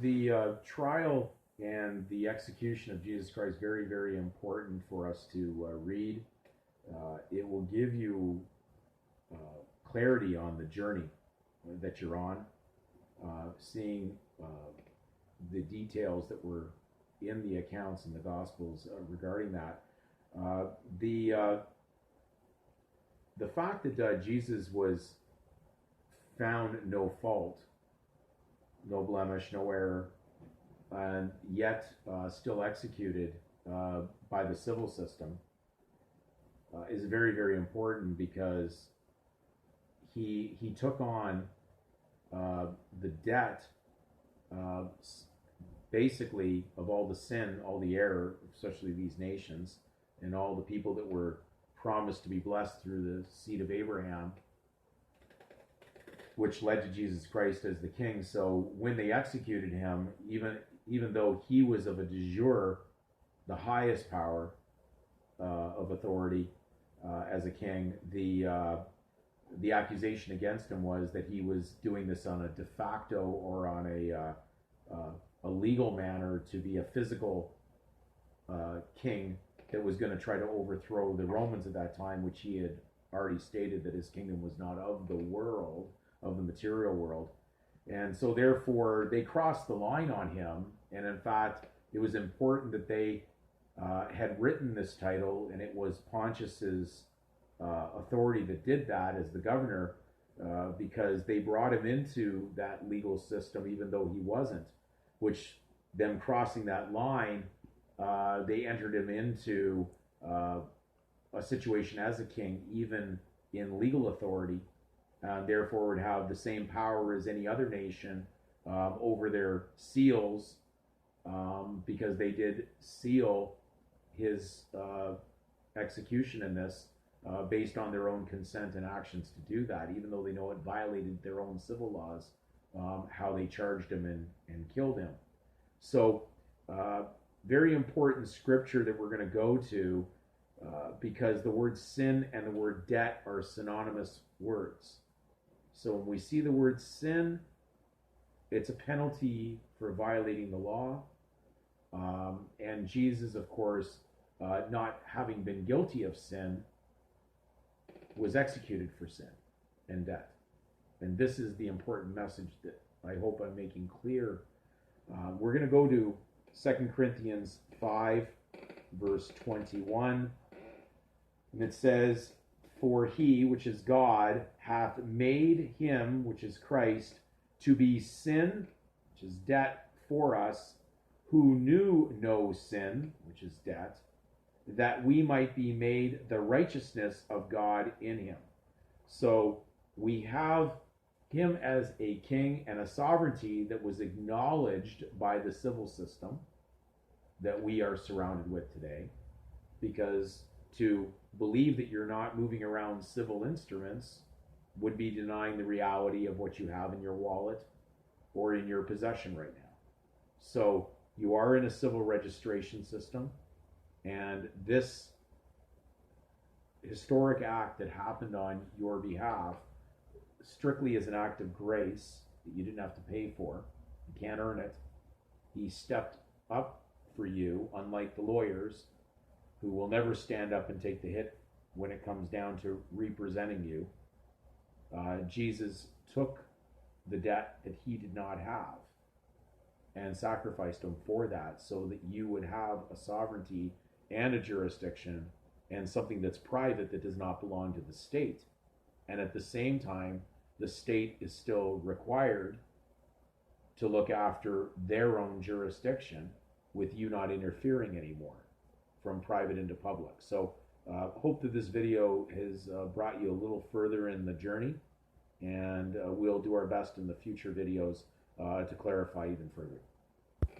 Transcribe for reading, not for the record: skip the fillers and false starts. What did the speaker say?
the trial and the execution of Jesus Christ, very, very important for us to read. It will give you uh, clarity on the journey that you're on, seeing the details that were in the accounts in the Gospels regarding that. Uh, the uh, the fact that Jesus was found no fault, no blemish, no error, and yet still executed by the civil system is very, very important because he took on uh, the debt, uh, basically, of all the sin, all the error, especially these nations, and all the people that were promised to be blessed through the seed of Abraham, which led to Jesus Christ as the king. So when they executed him, even though he was of a de jure, the highest power of authority as a king, the accusation against him was that he was doing this on a de facto or on a legal manner to be a physical king that was going to try to overthrow the Romans at that time, which he had already stated that his kingdom was not of the world, of the material world. And so therefore they crossed the line on him. And in fact, it was important that they had written this title, and it was Pontius's authority that did that as the governor, because they brought him into that legal system even though he wasn't, which them crossing that line, they entered him into a situation as a king, even in legal authority, therefore would have the same power as any other nation over their seals, because they did seal his execution in this based on their own consent and actions to do that, even though they know it violated their own civil laws, how they charged him and killed him. So very important scripture that we're going to go to, because the word sin and the word debt are synonymous words. So when we see the word sin, it's a penalty for violating the law. And Jesus, of course, not having been guilty of sin, was executed for sin and debt. And this is the important message that I hope I'm making clear. We're going to go to 2 Corinthians 5, verse 21. And it says, "For he, which is God, hath made him, which is Christ, to be sin," which is debt, "for us, who knew no sin," which is debt, "that we might be made the righteousness of God in him." So we have him as a king and a sovereignty that was acknowledged by the civil system that we are surrounded with today, because to believe that you're not moving around civil instruments would be denying the reality of what you have in your wallet or in your possession right now. So you are in a civil registration system, and this historic act that happened on your behalf strictly is an act of grace that you didn't have to pay for. You can't earn it. He stepped up for you, unlike the lawyers who will never stand up and take the hit when it comes down to representing you. Jesus took the debt that he did not have and sacrificed him for that, so that you would have a sovereignty and a jurisdiction and something that's private that does not belong to the state. And at the same time, the state is still required to look after their own jurisdiction with you not interfering anymore from private into public. So hope that this video has brought you a little further in the journey, and we'll do our best in the future videos to clarify even further.